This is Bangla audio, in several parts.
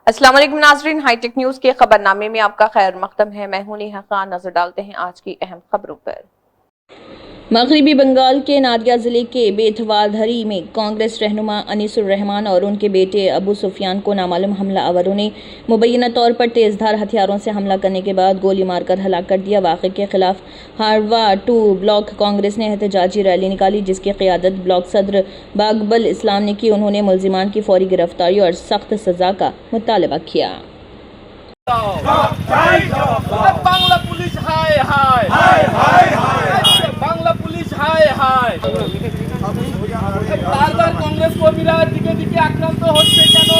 अस्सलाम वालेकुम नाज़रीन, हाईटेक न्यूज़ के खबरनामे में आपका खैर मकदम है। मैं हूं नेहा खान। नजर डालते हैं आज की अहम खबरों पर। मगरबी बंगाल के नादिया ज़िले के बेथवाधरी में कांग्रेस रहनुमा अनीसुर रहमान और उनके बेटे अबू सुफियान को नामालूम हमलावरों ने मुबैना तौर पर तेज़धार हथियारों से हमला करने के बाद गोली मारकर हलाक कर दिया। वाक़े के खिलाफ हारवा 2 ब्लॉक कांग्रेस ने एहतजाजी रैली निकाली, जिसकी क़ियादत ब्लॉक सदर बागबल इस्लाम ने की। उन्होंने मुल्ज़िमान की फौरी गिरफ्तारी और सख्त सज़ा का मुतालबा किया। বাংলা পুলিশ হায় হায় হায় হায় হায় বাংলা পুলিশ হায় হায় বারবার কংগ্রেস কর্মীরা দিকে দিকে আক্রান্ত হচ্ছে কেন?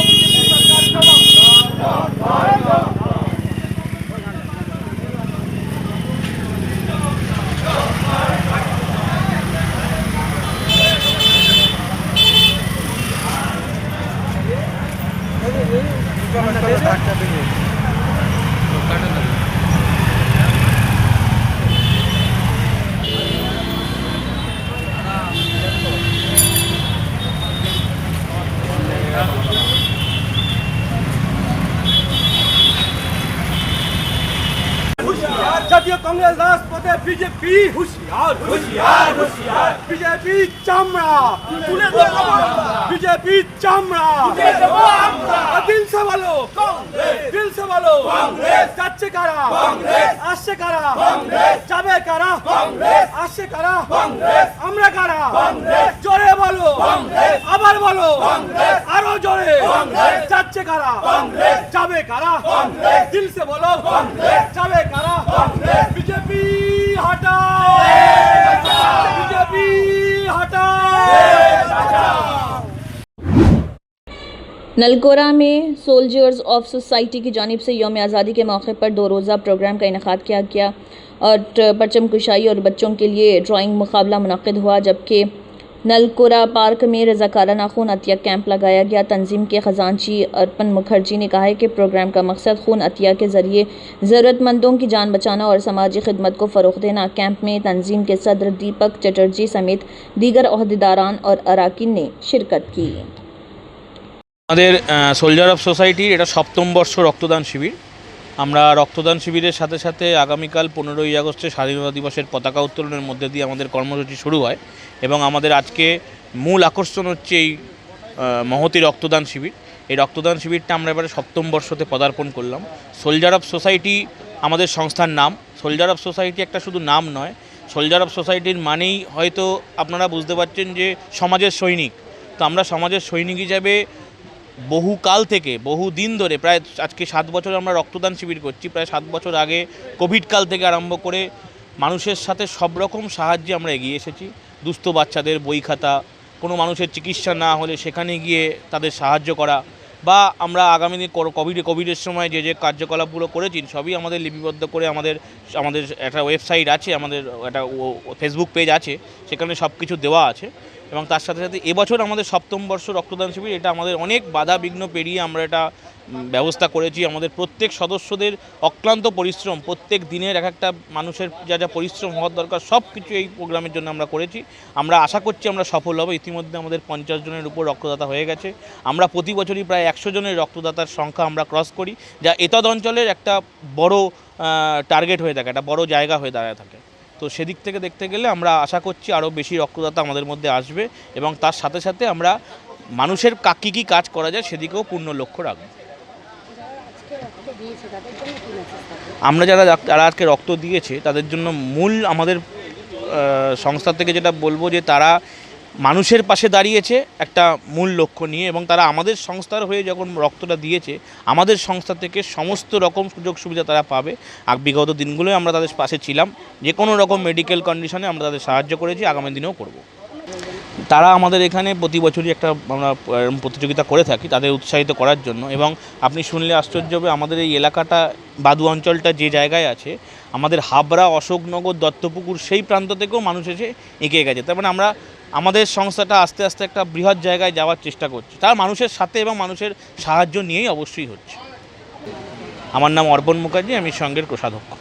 বিজেপি সরকার জাতীয় কংগ্রেস রাজপথে বিজেপি হুঁশিয়ার হুঁশিয়ার হুঁশিয়ার বিজেপি চামড়া তুলে দেবো বিজেপি চামড়া তুলে দেবো আমরা দিল সে বলো কাंग्रेस দিল সে বলো कांग्रेस যাচ্ছে কারা कांग्रेस আসছে কারা कांग्रेस যাবে কারা कांग्रेस আসছে কারা कांग्रेस আমরা কারা कांग्रेस জোরে বলো कांग्रेस আবার বলো कांग्रेस আরো জোরে कांग्रेस যাচ্ছে কারা कांग्रेस যাবে কারা कांग्रेस দিল সে বলো कांग्रेस যাবে কারা बीजेपी हटाओ बीजेपी हटाओ। नलकोरा में सोल्जर्स ऑफ सोसाइटी की जानिब से यौम आज़ादी के मौके पर 2 रोज़ा प्रोग्राम का इनेकाद किया गया और परचम कुशाई और बच्चों के लिए ड्राइंग मुकाबला मुनक़िद हुआ, जबकि नलकोरा पार्क में रज़ाकाराना खून अतिया कैंप लगाया गया। तंजीम के ख़जानची अर्पण मुखर्जी ने कहा है कि प्रोग्राम का मकसद खून अतिया के ज़रिए ज़रूरतमंदों की जान बचाना और समाजी खिदमत को फ़रोग़ देना। कैंप में तंजीम के सदर दीपक चटर्जी समेत दीगर अहदेदारान और अराकीन ने शिरकत की। আমাদের সোলজার অফ সোসাইটির এটা 7ম বর্ষ রক্তদান শিবির। আমরা রক্তদান শিবিরের সাথে সাথে আগামীকাল 15ই আগস্টে স্বাধীনতা দিবসের পতাকা উত্তোলনের মধ্যে দিয়ে আমাদের কর্মসূচি শুরু হয় এবং আমাদের আজকে মূল আকর্ষণ হচ্ছে এই মহতী রক্তদান শিবির। এই রক্তদান শিবিরটা আমরা এবারে 7ম বর্ষতে পদার্পণ করলাম। সোলজার অফ সোসাইটি আমাদের সংস্থার নাম। সোলজার অফ সোসাইটি একটা শুধু নাম নয়, সোলজার অফ সোসাইটির মানেই হয়তো আপনারা বুঝতে পারছেন যে সমাজের সৈনিক। তো আমরা সমাজের সৈনিক হিসাবে বহুকাল থেকে বহুদিন ধরে প্রায় আজকে 7 বছর আমরা রক্তদান শিবির করছি। প্রায় 7 বছর আগে কোভিড কাল থেকে আরম্ভ করে মানুষের সাথে সব রকম সাহায্যে আমরা এগিয়ে এসেছি। দুস্থ বাচ্চাদের বই খাতা, কোনো মানুষের চিকিৎসা না হলে সেখানে গিয়ে তাদের সাহায্য করা, বা আমরা আগামী দিন কোভিডের সময় যে কার্যকলাপগুলো করেছি সবই আমাদের লিপিবদ্ধ করে আমাদের একটা ওয়েবসাইট আছে, আমাদের একটা ফেসবুক পেজ আছে, সেখানে সব কিছু দেওয়া আছে। এবং তার সাথে সাথে এবছর আমাদের 7ম বর্ষ রক্তদান শিবির, এটা আমাদের অনেক বাধা বিঘ্ন পেরিয়ে আমরা এটা ব্যবস্থা করেছি। আমাদের প্রত্যেক সদস্যদের অক্লান্ত পরিশ্রম, প্রত্যেক দিনের একটা মানুষের যা যা পরিশ্রম হওয়ার দরকার সব কিছু এই প্রোগ্রামের জন্য আমরা করেছি। আমরা আশা করছি আমরা সফল হব। ইতিমধ্যে আমাদের 50 জনের উপর রক্তদাতা হয়ে গেছে। আমরা প্রতি বছরই প্রায় 100 জনের রক্তদাতার সংখ্যা আমরা ক্রস করি, যা এতদ অঞ্চলের একটা বড় টার্গেট হয়ে থাকে, একটা বড় জায়গা হয়ে দাঁড়ায় থাকে। তো সেদিক থেকে দেখতে গেলে আমরা আশা করছি আরও বেশি রক্তদাতা আমাদের মধ্যে আসবে এবং তার সাথে সাথে আমরা মানুষের কী কাজ করা যায় সেদিকেও পূর্ণ লক্ষ্য রাখব। আমরা যারা আজকে রক্ত দিয়েছে তাদের জন্য মূল আমাদের সংস্থা থেকে যেটা বলবো যে তারা মানুষের পাশে দাঁড়িয়েছে একটা মূল লক্ষ্য নিয়ে, এবং তারা আমাদের সংস্থার হয়ে যখন রক্তটা দিয়েছে আমাদের সংস্থা থেকে সমস্ত রকম সুযোগ সুবিধা তারা পাবে। আর বিগত দিনগুলোই আমরা তাদের পাশে ছিলাম, যে কোনো রকম মেডিকেল কন্ডিশনে আমরা তাদের সাহায্য করেছি, আগামী দিনেও করব। তারা আমাদের এখানে প্রতি বছরই একটা আমরা প্রতিযোগিতা করে থাকি তাদের উৎসাহিত করার জন্য। এবং আপনি শুনলে আশ্চর্য হবে, আমাদের এই এলাকাটা বাদু অঞ্চলটা যে জায়গায় আছে, আমাদের হাবড়া, অশোকনগর, দত্তপুকুর সেই প্রান্ত থেকেও মানুষ এসে এগিয়ে গেছে। তার মানে আমরা আমাদের সংস্থাটা আস্তে আস্তে একটা বৃহৎ জায়গায় যাওয়ার চেষ্টা করছি, তার মানুষের সাথে এবং মানুষের সাহায্য নিয়েই অবশ্যই হচ্ছে। আমার নাম অর্পণ মুখার্জি, আমি সংঘের কোষাধ্যক্ষ।